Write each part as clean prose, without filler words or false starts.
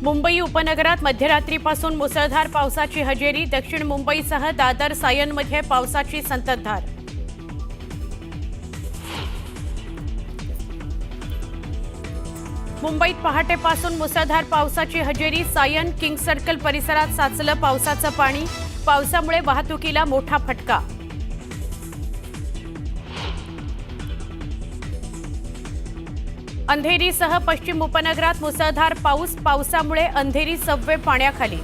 मुंबई उपनगरात मध्यरात्रीपासून मुसळधार पावसाची हजेरी। दक्षिण मुंबईसह दादर सायनमध्ये पावसाची संततधार। मुंबईत पहाटेपासून मुसळधार पावसाची हजेरी। सायन किंग सर्कल परिसरात साचलं पावसाचं पाणी। पावसामुळे वाहतुकीला मोठा फटका। अंधेरीसह पश्चिम उपनगरात मुसळधार पाऊस। पावसामुळे अंधेरी सबवे पाण्याखाली।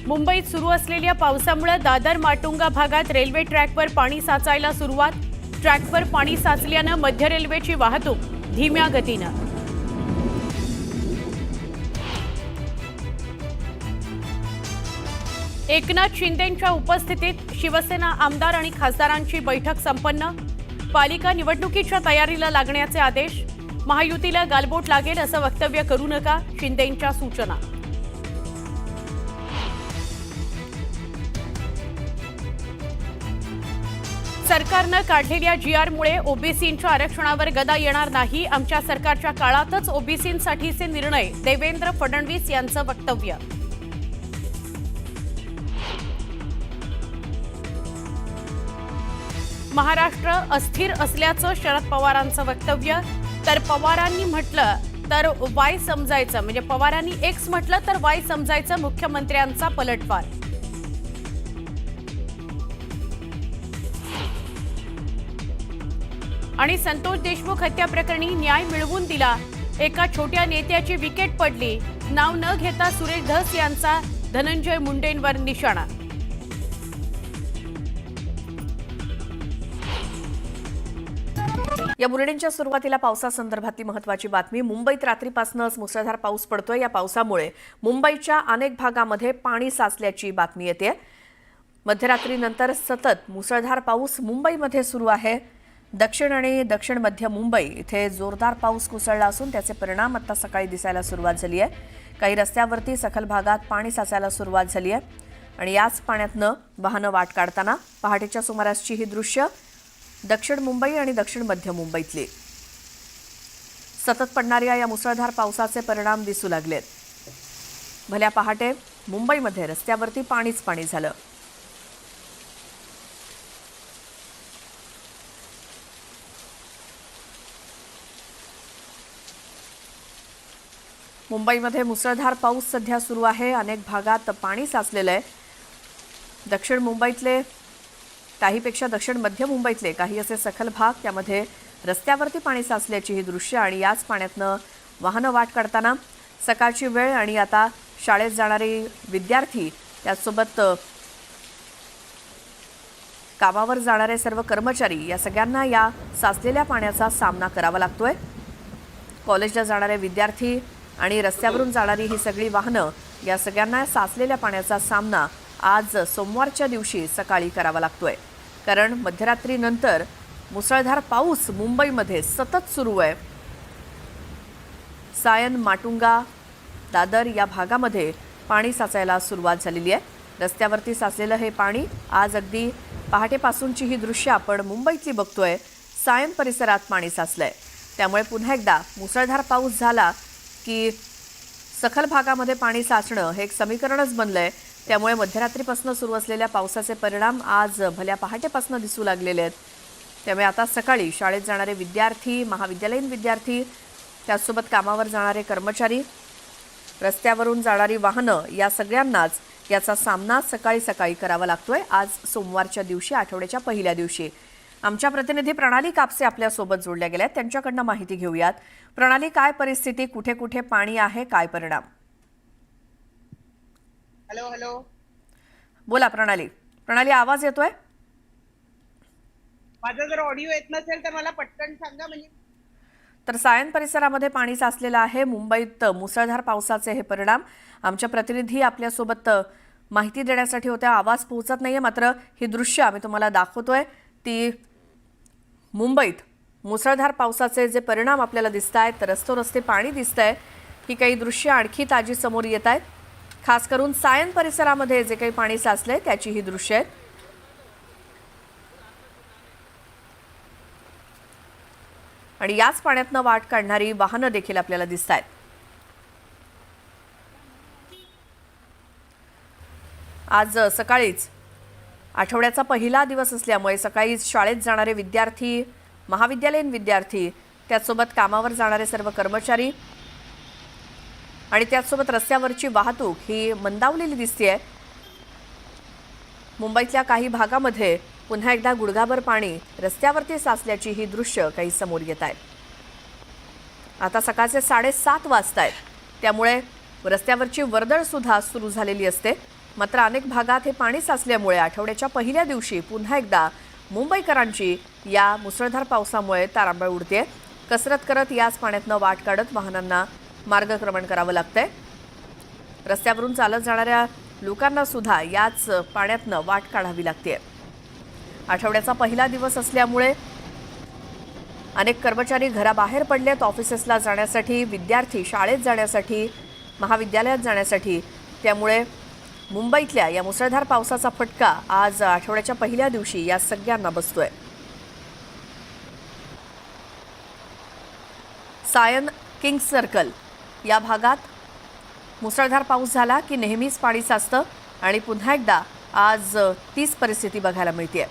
मुंबईत सुरू असलेल्या पावसामुळे दादर माटुंगा भागात रेल्वे ट्रॅकवर पाणी साचायला सुरुवात। ट्रॅकवर पाणी साचल्यानं मध्य रेल्वेची वाहतूक धीम्या गतीनं। एकनाथ शिंदेंच्या उपस्थितीत शिवसेना आमदार आणि खासदारांची बैठक संपन्न। पालिका निवडणुकीच्या तयारीला लागण्याचे आदेश। महायुतीला गालबोट लागेल असं वक्तव्य करू नका, शिंदेंच्या सूचना। सरकारनं काढलेल्या जीआरमुळे ओबीसींच्या आरक्षणावर गदा येणार नाही। आमच्या सरकारच्या काळातच ओबीसींसाठीचे निर्णय, देवेंद्र फडणवीस यांचं वक्तव्य। महाराष्ट्र अस्थिर असल्याचं शरद पवारांचं वक्तव्य। तर पवारांनी म्हटलं तर वाय समजायचं, म्हणजे पवारांनी एक्स म्हटलं तर वाय समजायचं, मुख्यमंत्र्यांचा पलटवार। आणि संतोष देशमुख हत्या प्रकरणी न्याय मिळवून दिला। एका छोट्या नेत्याची विकेट पडली। नाव न घेता सुरेश धस यांचा धनंजय मुंडेंवर निशाणा। या बुलेटिनच्या सुरुवातीला पावसासंदर्भातली महत्त्वाची बातमी। मुंबईत रात्रीपासूनच मुसळधार पाऊस पडतोय। या पावसामुळे मुंबईच्या अनेक भागामध्ये पाणी साचल्याची बातमी येते। मध्यरात्रीनंतर सतत मुसळधार पाऊस मुंबईमध्ये सुरू आहे। दक्षिण आणि दक्षिण मध्य मुंबई इथे जोरदार पाऊस कोसळला असून त्याचे परिणाम आता सकाळी दिसायला सुरुवात झाली आहे। काही रस्त्यावरती सखल भागात पाणी साचायला सुरुवात झाली आहे आणि याच पाण्यातनं वाहनं वाट काढताना पहाटेच्या सुमारासची ही दृश्य दक्षिण मुंबई आणि दक्षिण मध्य मुंबईतले सतत पडणाऱ्या या मुसळधार पावसाचे परिणाम दिसू लागलेत। भल्या पहाटे मुंबईमध्ये रस्त्यावरती पाणीच पाणी झालं। मुंबईमध्ये मुसळधार पाऊस सध्या सुरू आहे। अनेक भागात पाणी साचलेलं आहे। दक्षिण मुंबईतले काहीपेक्षा दक्षिण मध्य मुंबईतले काही असे सखल भाग, त्यामध्ये रस्त्यावरती पाणी साचल्याची ही दृश्य आणि याच पाण्यातनं वाहनं वाट काढताना सकाळची वेळ आणि आता शाळेत जाणारे विद्यार्थी, त्याचसोबत कामावर जाणारे सर्व कर्मचारी, या सगळ्यांना या साचलेल्या पाण्याचा सामना करावा लागतोय। कॉलेजला जाणारे विद्यार्थी आणि रस्त्यावरून जाणारी ही सगळी वाहनं, या सगळ्यांना साचलेल्या पाण्याचा सामना आज सोमवारच्या दिवशी सकाळी करावा लागतोय। कारण मध्यरात्रीनंतर मुसळधार पाऊस मुंबईमध्ये सतत सुरू आहे। सायन, माटुंगा, दादर या भागामध्ये पाणी साचायला सुरुवात झालेली आहे। रस्त्यावरती साचलेलं हे पाणी आज अगदी पहाटेपासूनची ही दृश्य आपण मुंबईतली बघतोय। सायन परिसरात पाणी साचलंय, त्यामुळे पुन्हा एकदा मुसळधार पाऊस झाला की सखल भागामध्ये पाणी साचणं हे एक समीकरणच बनलंय। त्यामुळे मध्यरात्रीपासून सुरू असलेल्या पावसाचे परिणाम आज भल्या पहाटेपासून दिसू लागलेले आहेत। त्यामुळे आता सकाळी शाळेत जाणारे विद्यार्थी, महाविद्यालयीन विद्यार्थी, त्याचसोबत कामावर जाणारे कर्मचारी, रस्त्यावरून जाणारी वाहनं, या सगळ्यांनाच याचा सामना सकाळी सकाळी करावा लागतोय आज सोमवारच्या दिवशी, आठवड्याच्या पहिल्या दिवशी। आमच्या प्रतिनिधी प्रणाली कापसे आपल्यासोबत जोडल्या गेल्या आहेत, त्यांच्याकडनं माहिती घेऊयात। प्रणाली, काय परिस्थिती, कुठे कुठे पाणी आहे, काय परिणाम? हॅलो, बोला प्रणाली। प्रणाली, आवाज येतोय? माझा जर ऑडिओ येत नसेल तर मला पटकन सांगा। म्हणजे तर सायन परिसरामध्ये पाणी साचलेलं आहे। मुंबईत मुसळधार पावसाचे हे परिणाम। आमच्या प्रतिनिधी आपल्यासोबत माहिती देण्यासाठी होत्या, आवाज पोहोचत नाहीये, मात्र ही दृश्य आम्ही तुम्हाला दाखवतोय। ती मुंबईत मुसळधार पावसाचे जे परिणाम आपल्याला दिसतायत, रस्ते पाणी दिसतंय, ही काही दृश्य आणखी ताजी समोर येत आहेत। खास करून सायन परिसरामध्ये जे काही पाणी साचलंय त्याची ही दृश्य आहेत। आणि याच पाण्यातनं वाट काढणारी वाहनं देखील आपल्याला दिसत आहेत. आज सकाळीच आठवड्याचा पहिला दिवस असल्यामुळे सकाळीच शाळेत जाणारे विद्यार्थी, महाविद्यालयीन विद्यार्थी, त्याचसोबत कामावर जाणारे सर्व कर्मचारी आणि त्याचसोबत रस्त्यावरची वाहतूक ही मंदावलेली दिसतेय. मुंबईतल्या काही भागामध्ये पुन्हा एकदा गुडघाभर पाणी रस्त्यावरती साचल्याची ही दृश्य काही समोर येत आहेत. आता सकाळचे 7:30 वाजतायत, त्यामुळे रस्त्यावरची वर्दळ सुद्धा सुरू झालेली असते. मात्र अनेक भागात हे पाणी साचल्यामुळे आठवड्याच्या पहिल्या दिवशी पुन्हा एकदा मुंबईकरांची या मुसळधार पावसामुळे तारांबळ उडते. कसरत करत याच पाण्यातनं वाट काढत वाहनांना मार्गक्रमण करावं लागतंय. रस्त्यावरून चालत जाणाऱ्या लोकांना सुद्धा याच पाण्यातनं वाट काढावी लागते. आठवड्याचा पहिला दिवस असल्यामुळे अनेक कर्मचारी घराबाहेर पडलेत ऑफिसेसला जाण्यासाठी, विद्यार्थी शाळेत जाण्यासाठी, महाविद्यालयात जाण्यासाठी. त्यामुळे मुंबईतल्या या मुसळधार पावसाचा फटका आज आठवड्याच्या पहिल्या दिवशी या सगळ्यांना बसतोय. सायन किंग्स सर्कल या भागात मुसळधार पाऊस झाला की नेहमीच पाणी साचतं आणि पुन्हा एकदा आज तीच परिस्थिती बघायला मिळते.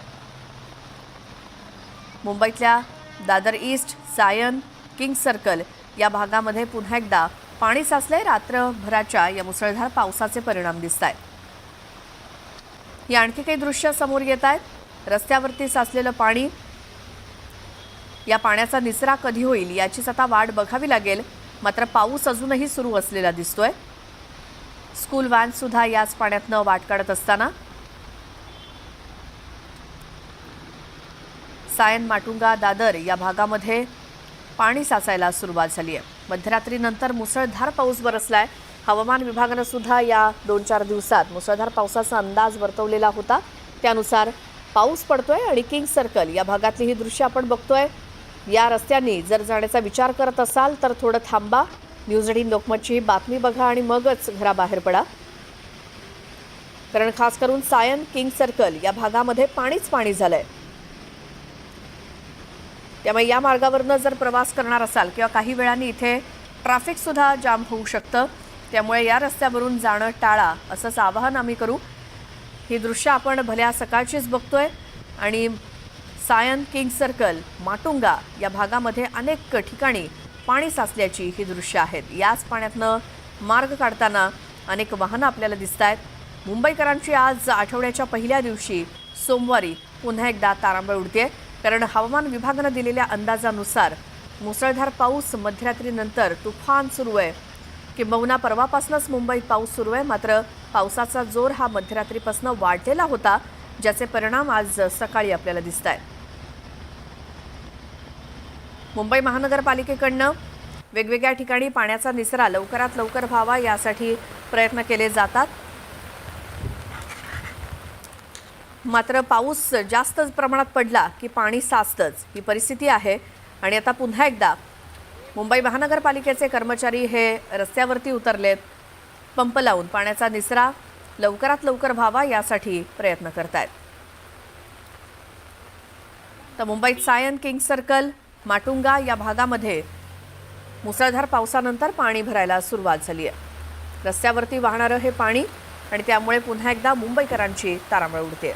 मुंबईतल्या Dadar East, Sion, King's Circle या भागामध्ये पुन्हा एकदा पाणी साचलंय. रात्रभराच्या या मुसळधार पावसाचे परिणाम दिसत आहेत. ही आणखी काही दृश्य समोर येत आहेत. रस्त्यावरती साचलेलं पाणी, या पाण्याचा निचरा कधी होईल याचीच आता वाट बघावी लागेल. मात्र पाऊस अजूनही सुरू असलेला दिसतोय. स्कूल व्हॅन सुद्धा याच पाण्यातनं वाट काढत असताना सायन, माटुंगा, दादर या भागामध्ये पाणी साचायला सुरुवात झाली आहे. मध्यरात्रीनंतर मुसळधार पाऊस बरसलाय. हवामान विभागानं सुद्धा या 2-4 दिवसात मुसळधार पावसाचा अंदाज वर्तवलेला होता. त्यानुसार पाऊस पडतोय आणि किंग्स सर्कल या भागातली ही दृश्य आपण बघतोय. या रस्त्यांनी जर जाण्याचा विचार करत असाल तर थोडं थांबा. न्यूज 18 लोकमतची ही बातमी बघा आणि मगच घराबाहेर पडा. कारण खास करून सायन, किंग्स सर्कल या भागामध्ये पाणीच पाणी झालंय. त्यामुळे या मार्गावरनं जर प्रवास करणार असाल किंवा काही वेळांनी इथे ट्रॅफिकसुद्धा जाम होऊ शकतं. त्यामुळे या रस्त्यावरून जाणं टाळा असंच आवाहन आम्ही करू. ही दृश्य आपण भल्या सकाळचीच बघतोय आणि सायन, किंग्स सर्कल, माटुंगा या भागामध्ये अनेक ठिकाणी पाणी साचल्याची ही दृश्य आहेत. याच पाण्यातनं मार्ग काढताना अनेक वाहनं आपल्याला दिसत आहेत. मुंबईकरांची आज आठवड्याच्या पहिल्या दिवशी सोमवारी पुन्हा एकदा तारांबळ उडते. कारण हवामान विभागानं दिलेल्या अंदाजानुसार मुसळधार पाऊस मध्यरात्रीनंतर तुफान सुरू आहे. किंबहुना परवापासूनच मुंबईत पाऊस सुरू आहे. मात्र पावसाचा जोर हा मध्यरात्रीपासून वाढलेला होता, ज्याचे परिणाम आज सकाळी आपल्याला दिसत आहेत. मुंबई महानगरपालिकेकडनं वेगवेगळ्या ठिकाणी पाण्याचा निचरा लवकरात लवकर व्हावा यासाठी प्रयत्न केले जातात. मात्र पाऊस जास्त प्रमाणात पडला की पाणी साचतंच, ही परिस्थिती आहे. आणि आता पुन्हा एकदा मुंबई महानगरपालिकेचे कर्मचारी हे रस्त्यावरती उतरलेत. पंप लावून पाण्याचा निचरा लवकरात लवकर व्हावा यासाठी प्रयत्न करतायत. तर मुंबईत सायन, किंग्स सर्कल, माटुंगा या भागामध्ये मुसळधार पावसानंतर पाणी भरायला सुरुवात झाली आहे. रस्त्यावरती वाहणारं हे पाणी आणि त्यामुळे पुन्हा एकदा मुंबईकरांची तारांबळ उडते.